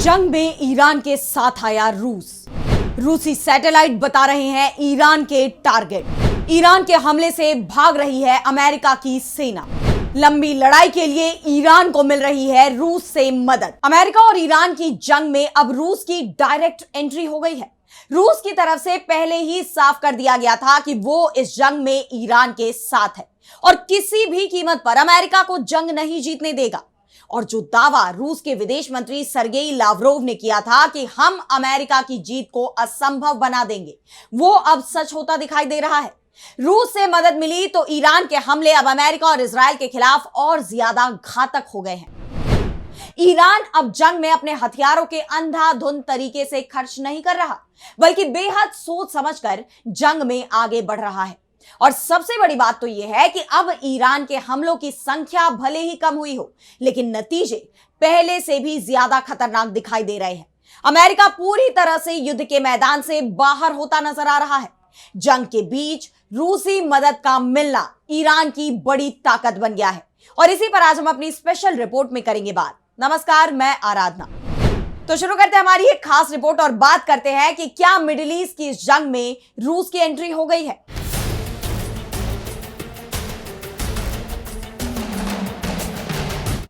जंग में ईरान के साथ आया रूस। रूसी सैटेलाइट बता रहे हैं ईरान के टारगेट। ईरान के हमले से भाग रही है अमेरिका की सेना। लंबी लड़ाई के लिए ईरान को मिल रही है रूस से मदद। अमेरिका और ईरान की जंग में अब रूस की डायरेक्ट एंट्री हो गई है। रूस की तरफ से पहले ही साफ कर दिया गया था कि वो इस जंग में ईरान के साथ है और किसी भी कीमत पर अमेरिका को जंग नहीं जीतने देगा। और जो दावा रूस के विदेश मंत्री सरगेई लावरोव ने किया था कि हम अमेरिका की जीत को असंभव बना देंगे, वो अब सच होता दिखाई दे रहा है। रूस से मदद मिली तो ईरान के हमले अब अमेरिका और इजराइल के खिलाफ और ज्यादा घातक हो गए हैं। ईरान अब जंग में अपने हथियारों के अंधाधुंध तरीके से खर्च नहीं कर रहा, बल्कि बेहद सोच समझकर जंग में आगे बढ़ रहा है। और सबसे बड़ी बात तो यह है कि अब ईरान के हमलों की संख्या भले ही कम हुई हो, लेकिन नतीजे पहले से भी ज्यादा खतरनाक दिखाई दे रहे हैं। अमेरिका पूरी तरह से युद्ध के मैदान से बाहर होता नजर आ रहा है। जंग के बीच रूसी मदद का मिलना ईरान की बड़ी ताकत बन गया है और इसी पर आज हम अपनी स्पेशल रिपोर्ट में करेंगे बात। नमस्कार, मैं आराधना। तो शुरू करते हैं हमारी एक खास रिपोर्ट और बात करते हैं कि क्या मिडिल ईस्ट की इस जंग में रूस की एंट्री हो गई है।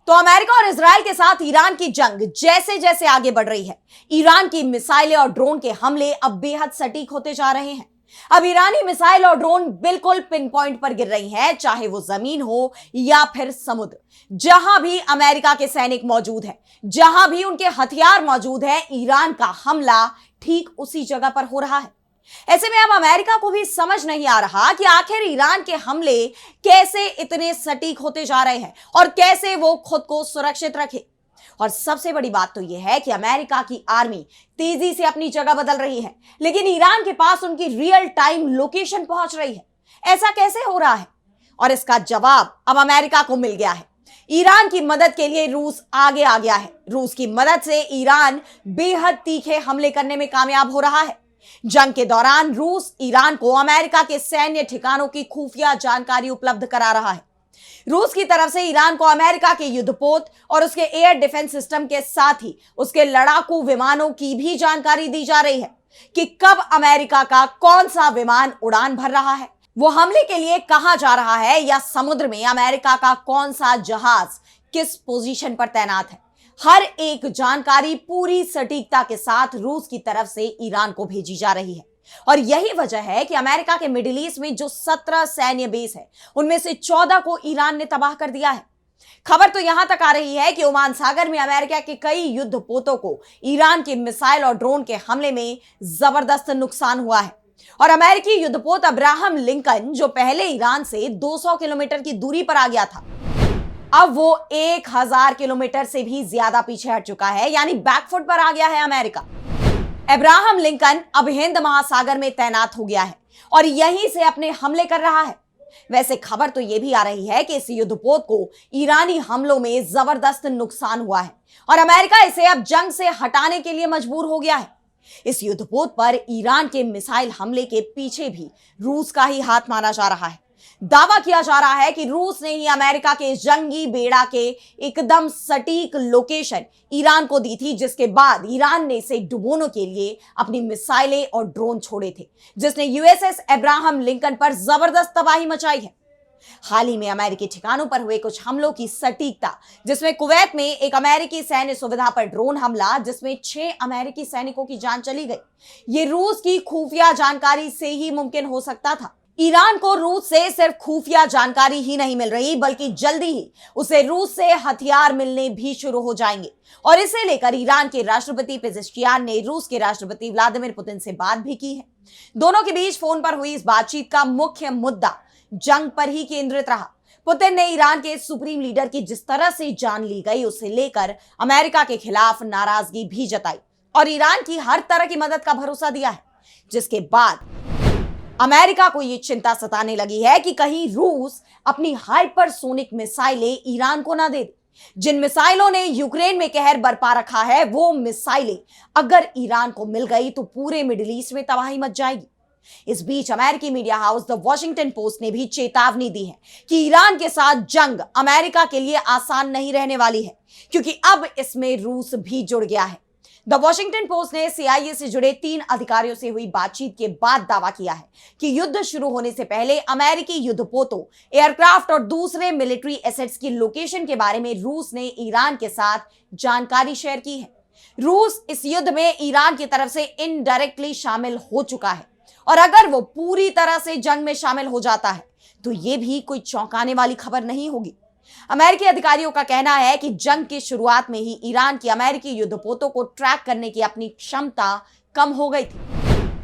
तो अमेरिका और इजराइल के साथ ईरान की जंग जैसे जैसे आगे बढ़ रही है, ईरान की मिसाइलें और ड्रोन के हमले अब बेहद सटीक होते जा रहे हैं। अब ईरानी मिसाइल और ड्रोन बिल्कुल पिन पॉइंट पर गिर रही हैं, चाहे वो जमीन हो या फिर समुद्र। जहां भी अमेरिका के सैनिक मौजूद हैं, जहां भी उनके हथियार मौजूद हैं, ईरान का हमला ठीक उसी जगह पर हो रहा है। ऐसे में अब अमेरिका को भी समझ नहीं आ रहा कि आखिर ईरान के हमले कैसे इतने सटीक होते जा रहे हैं और कैसे वो खुद को सुरक्षित रखे। और सबसे बड़ी बात तो यह है कि अमेरिका की आर्मी तेजी से अपनी जगह बदल रही है, लेकिन ईरान के पास उनकी रियल टाइम लोकेशन पहुंच रही है। ऐसा कैसे हो रहा है? और इसका जवाब अब अमेरिका को मिल गया है। ईरान की मदद के लिए रूस आगे आ गया है। रूस की मदद से ईरान बेहद तीखे हमले करने में कामयाब हो रहा है। जंग के दौरान रूस ईरान को अमेरिका के सैन्य ठिकानों की खुफिया जानकारी उपलब्ध करा रहा है। रूस की तरफ से ईरान को अमेरिका के युद्धपोत और उसके एयर डिफेंस सिस्टम के साथ ही उसके लड़ाकू विमानों की भी जानकारी दी जा रही है कि कब अमेरिका का कौन सा विमान उड़ान भर रहा है, वो हमले के लिए कहां जा रहा है, या समुद्र में अमेरिका का कौन सा जहाज किस पोजीशन पर तैनात है। हर एक जानकारी पूरी सटीकता के साथ रूस की तरफ से ईरान को भेजी जा रही है। और यही वजह है कि अमेरिका के मिडिल ईस्ट में जो 17 सैन्य बेस है, उनमें से 14 को ईरान ने तबाह कर दिया है। खबर तो यहां तक आ रही है कि ओमान सागर में अमेरिका के कई युद्धपोतों को ईरान के मिसाइल और ड्रोन के हमले में जबरदस्त नुकसान हुआ है। और अमेरिकी युद्धपोत अब्राहम लिंकन, जो पहले ईरान से 200 किलोमीटर की दूरी पर आ गया था, अब वो 1000 किलोमीटर से भी ज्यादा पीछे हट चुका है, यानी बैकफुट पर आ गया है अमेरिका। अब्राहम लिंकन अब हिंद महासागर में तैनात हो गया है और यहीं से अपने हमले कर रहा है। वैसे खबर तो यह भी आ रही है कि इस युद्धपोत को ईरानी हमलों में जबरदस्त नुकसान हुआ है और अमेरिका इसे अब जंग से हटाने के लिए मजबूर हो गया है। इस युद्धपोत पर ईरान के मिसाइल हमले के पीछे भी रूस का ही हाथ माना जा रहा है। दावा किया जा रहा है कि रूस ने ही अमेरिका के जंगी बेड़ा के एकदम सटीक लोकेशन ईरान को दी थी, जिसके बाद ईरान ने इसे डुबोने के लिए अपनी मिसाइलें और ड्रोन छोड़े थे, जिसने यूएसएस अब्राहम लिंकन पर जबरदस्त तबाही मचाई है। हाल ही में अमेरिकी ठिकानों पर हुए कुछ हमलों की सटीकता, जिसमें कुवैत में एक अमेरिकी सैन्य सुविधा पर ड्रोन हमला जिसमें 6 अमेरिकी सैनिकों की जान चली गई, ये रूस की खुफिया जानकारी से ही मुमकिन हो सकता था। ईरान को रूस से सिर्फ खुफिया जानकारी ही नहीं मिल रही, बल्कि जल्दी ही उसे रूस से हथियार मिलने भी शुरू हो जाएंगे। और इसे लेकर ईरान के राष्ट्रपति पेजेश्कियान ने रूस के राष्ट्रपति व्लादिमीर पुतिन से बात भी की है। दोनों के बीच फोन पर हुई इस बातचीत का मुख्य मुद्दा जंग पर ही केंद्रित रहा। पुतिन ने ईरान के सुप्रीम लीडर की जिस तरह से जान ली गई, उसे लेकर अमेरिका के खिलाफ नाराजगी भी जताई और ईरान की हर तरह की मदद का भरोसा दिया है, जिसके बाद अमेरिका को यह चिंता सताने लगी है कि कहीं रूस अपनी हाइपरसोनिक मिसाइलें ईरान को ना दे दे। जिन मिसाइलों ने यूक्रेन में कहर बरपा रखा है, वो मिसाइलें अगर ईरान को मिल गई तो पूरे मिडिल ईस्ट में तबाही मच जाएगी। इस बीच अमेरिकी media house the Washington post ने भी चेतावनी दी है कि ईरान के साथ जंग अमेरिका के लिए आसान नहीं रहने वाली है, क्योंकि अब इसमें रूस भी जुड़ गया है। द वॉशिंगटन पोस्ट ने CIA से जुड़े 3 अधिकारियों से हुई बातचीत के बाद दावा किया है कि युद्ध शुरू होने से पहले अमेरिकी युद्धपोतों, एयरक्राफ्ट और दूसरे मिलिट्री एसेट्स की लोकेशन के बारे में रूस ने ईरान के साथ जानकारी शेयर की है। रूस इस युद्ध में ईरान की तरफ से इनडायरेक्टली शामिल हो चुका है और अगर वो पूरी तरह से जंग में शामिल हो जाता है तो ये भी कोई चौंकाने वाली खबर नहीं होगी। अमेरिकी अधिकारियों का कहना है कि जंग की शुरुआत में ही ईरान की अमेरिकी युद्धपोतों को ट्रैक करने की अपनी क्षमता कम हो गई थी,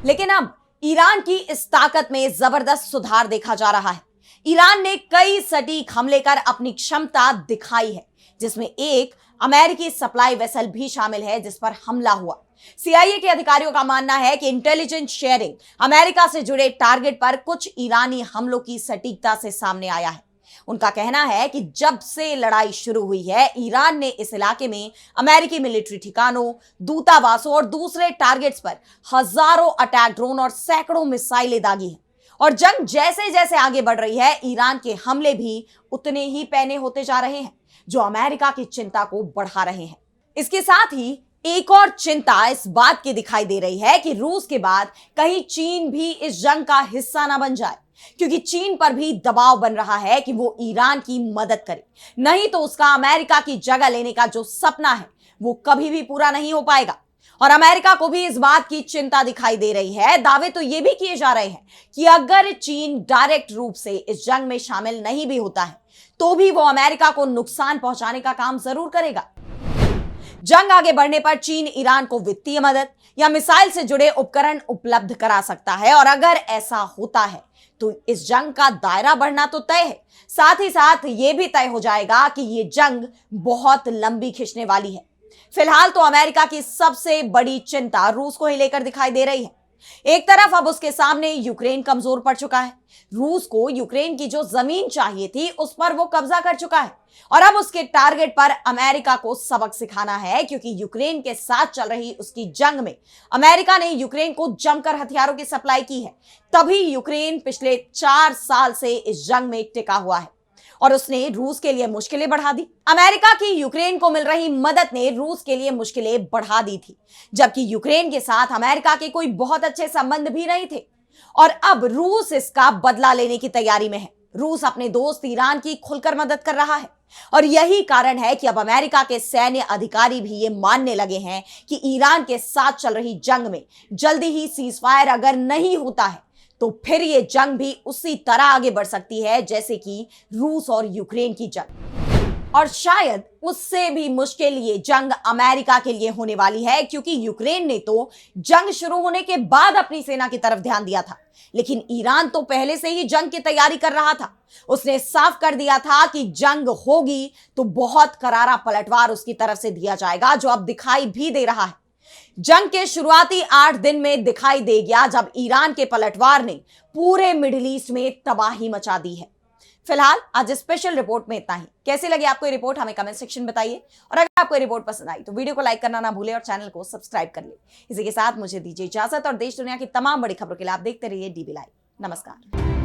लेकिन अब ईरान की इस ताकत में जबरदस्त सुधार देखा जा रहा है। ईरान ने कई सटीक हमले कर अपनी क्षमता दिखाई है, जिसमें एक अमेरिकी सप्लाई वेसल भी शामिल है जिस पर हमला हुआ। CIA के अधिकारियों का मानना है कि इंटेलिजेंस शेयरिंग अमेरिका से जुड़े टारगेट पर कुछ ईरानी हमलों की सटीकता से सामने आया है। उनका कहना है कि जब से लड़ाई शुरू हुई है, ईरान ने इस इलाके में अमेरिकी मिलिट्री ठिकानों, दूतावासों और दूसरे टारगेट्स पर हजारों अटैक ड्रोन और सैकड़ों मिसाइलें दागी हैं। और जंग जैसे जैसे आगे बढ़ रही है, ईरान के हमले भी उतने ही पैने होते जा रहे हैं, जो अमेरिका की चिंता को बढ़ा रहे हैं। इसके साथ ही एक और चिंता इस बात की दिखाई दे रही है कि रूस के बाद कहीं चीन भी इस जंग का हिस्सा ना बन जाए, क्योंकि चीन पर भी दबाव बन रहा है कि वो ईरान की मदद करे, नहीं तो उसका अमेरिका की जगह लेने का जो सपना है वो कभी भी पूरा नहीं हो पाएगा। और अमेरिका को भी इस बात की चिंता दिखाई दे रही है। दावे तो ये भी किए जा रहे हैं कि अगर चीन डायरेक्ट रूप से इस जंग में शामिल नहीं भी होता है तो भी वो अमेरिका को नुकसान पहुंचाने का काम जरूर करेगा। जंग आगे बढ़ने पर चीन ईरान को वित्तीय मदद या मिसाइल से जुड़े उपकरण उपलब्ध करा सकता है, और अगर ऐसा होता है तो इस जंग का दायरा बढ़ना तो तय है, साथ ही साथ यह भी तय हो जाएगा कि यह जंग बहुत लंबी खिंचने वाली है। फिलहाल तो अमेरिका की सबसे बड़ी चिंता रूस को ही लेकर दिखाई दे रही है। एक तरफ अब उसके सामने यूक्रेन कमजोर पड़ चुका है। रूस को यूक्रेन की जो जमीन चाहिए थी उस पर वो कब्जा कर चुका है, और अब उसके टारगेट पर अमेरिका को सबक सिखाना है, क्योंकि यूक्रेन के साथ चल रही उसकी जंग में अमेरिका ने यूक्रेन को जमकर हथियारों की सप्लाई की है। तभी यूक्रेन पिछले 4 साल से इस जंग में टिका हुआ है और उसने रूस के लिए मुश्किलें बढ़ा दी। अमेरिका की यूक्रेन को मिल रही मदद ने रूस के लिए मुश्किलें बढ़ा दी थी, जबकि यूक्रेन के साथ अमेरिका के कोई बहुत अच्छे संबंध भी नहीं थे, और अब रूस इसका बदला लेने की तैयारी में है। रूस अपने दोस्त ईरान की खुलकर मदद कर रहा है, और यही कारण है कि अब अमेरिका के सैन्य अधिकारी भी ये मानने लगे हैं कि ईरान के साथ चल रही जंग में जल्दी ही सीजफायर अगर नहीं होता है तो फिर ये जंग भी उसी तरह आगे बढ़ सकती है जैसे कि रूस और यूक्रेन की जंग, और शायद उससे भी मुश्किल ये जंग अमेरिका के लिए होने वाली है, क्योंकि यूक्रेन ने तो जंग शुरू होने के बाद अपनी सेना की तरफ ध्यान दिया था, लेकिन ईरान तो पहले से ही जंग की तैयारी कर रहा था। उसने साफ कर दिया था कि जंग होगी तो बहुत करारा पलटवार उसकी तरफ से दिया जाएगा, जो अब दिखाई भी दे रहा है। जंग के शुरुआती 8 दिन में दिखाई दे गया जब ईरान के पलटवार ने पूरे मिडिल ईस्ट में तबाही मचा दी है। फिलहाल आज स्पेशल रिपोर्ट में इतना ही। कैसी लगी आपको ये रिपोर्ट हमें कमेंट सेक्शन में बताइए, और अगर आपको ये रिपोर्ट पसंद आई तो वीडियो को लाइक करना ना भूलें और चैनल को सब्सक्राइब कर ले। इसी के साथ मुझे दीजिए इजाजत, और देश दुनिया की तमाम बड़ी खबरों के लिए आप देखते रहिए DB लाइव। नमस्कार।